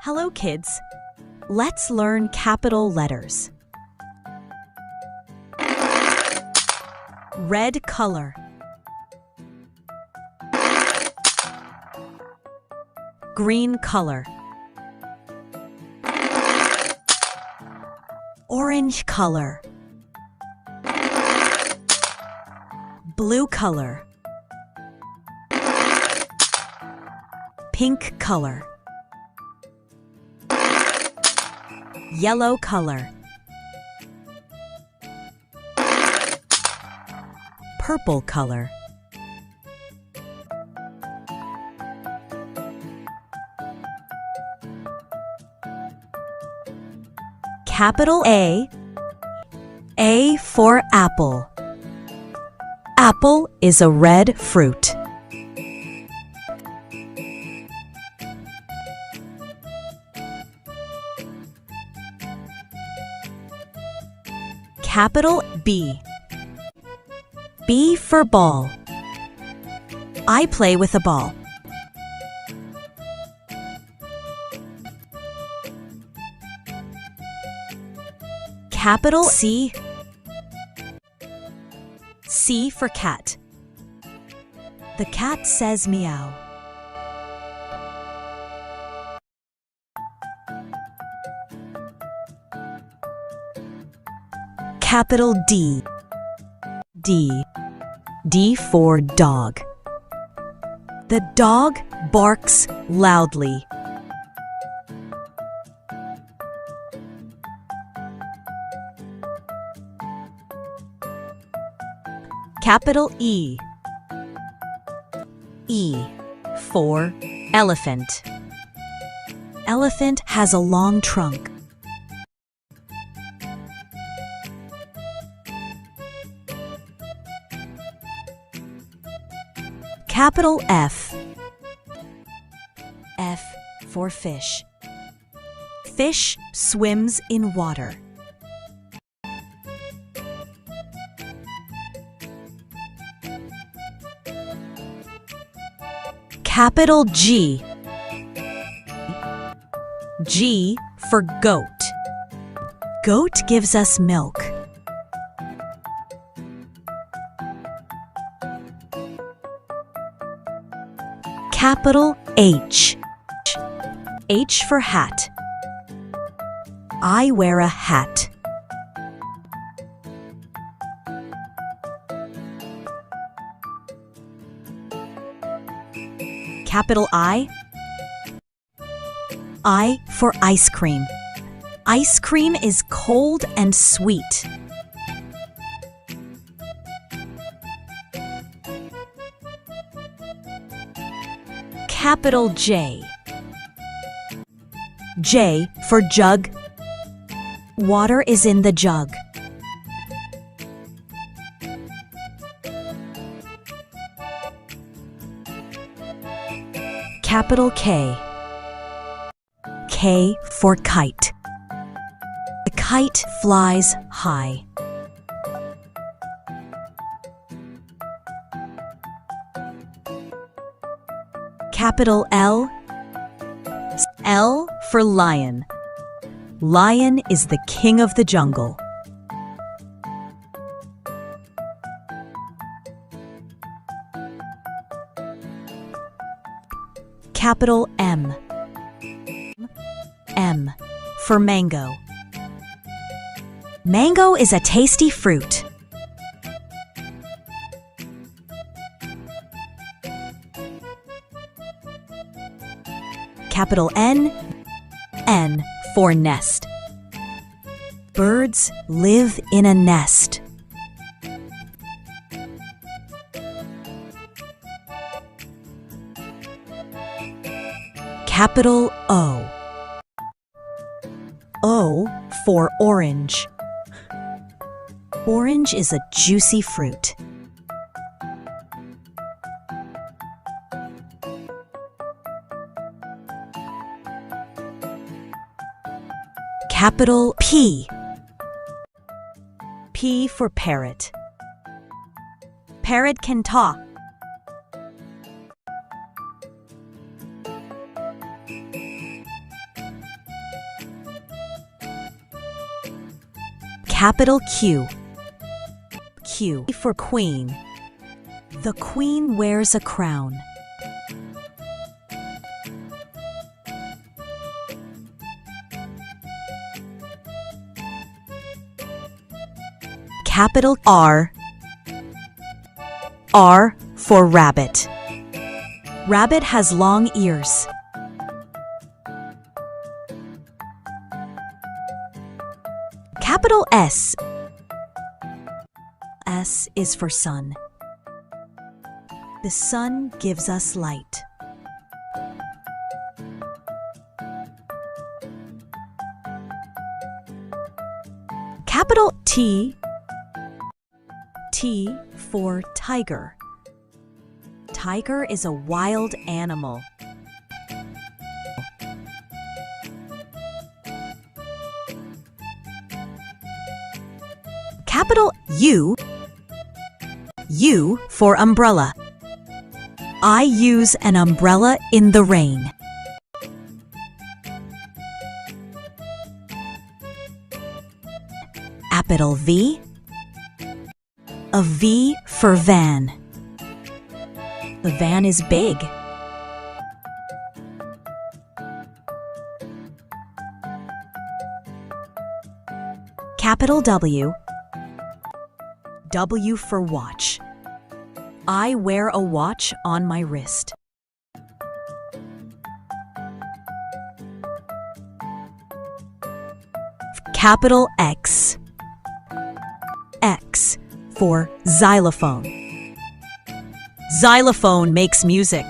Hello, kids. Let's learn capital letters. Red color. Green color. Orange color. Blue color. Pink color. Yellow color. Purple color. Capital A. A for apple. Apple is a red fruit. Capital B. B for ball. I play with a ball. Capital C. C for cat. The cat says meow. Capital D. D. D for dog. The dog barks loudly. Capital E. E for elephant. Elephant has a long trunk. Capital F. F for fish. Fish swims in water. Capital G. G for goat. Goat gives us milk. Capital H. H for hat. I wear a hat. Capital I. I for ice cream. Ice cream is cold and sweet. Capital J. J for jug. Water is in the jug. Capital K. K for kite. The kite flies high. Capital L. L for lion. Lion is the king of the jungle. Capital M. M for mango. Mango is a tasty fruit. Capital N. N for nest. Birds live in a nest. Capital O. O for orange. Orange is a juicy fruit. Capital P. P for parrot. Parrot can talk. Capital Q. Q for queen. The queen wears a crown. Capital R. R for rabbit. Rabbit has long ears. Capital S. S is for sun. The sun gives us light. Capital T. T for tiger. Tiger is a wild animal. Capital U. U for umbrella. I use an umbrella in the rain. Capital V. A V for van. The van is big. Capital W. W for watch. I wear a watch on my wrist. Capital X. X for xylophone. Xylophone makes music.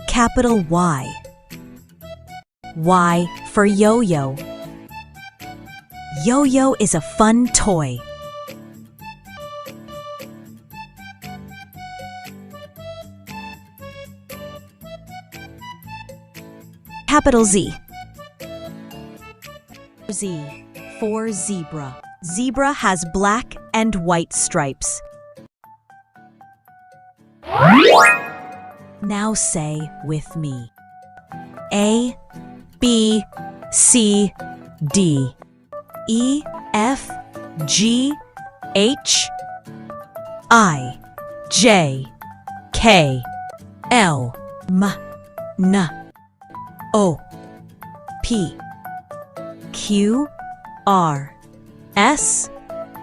Capital Y. Y for yo-yo. Yo-yo is a fun toy. Capital Z. Z for zebra. Zebra has black and white stripes. Now say with me. A, B, C, D, E, F, G, H, I, J, K, L, M, N, O, P, Q, R, S,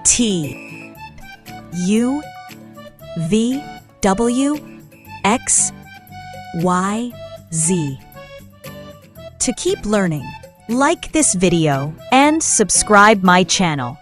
T, U, V, W, X, Y, Z. To keep learning, like this video and subscribe my channel.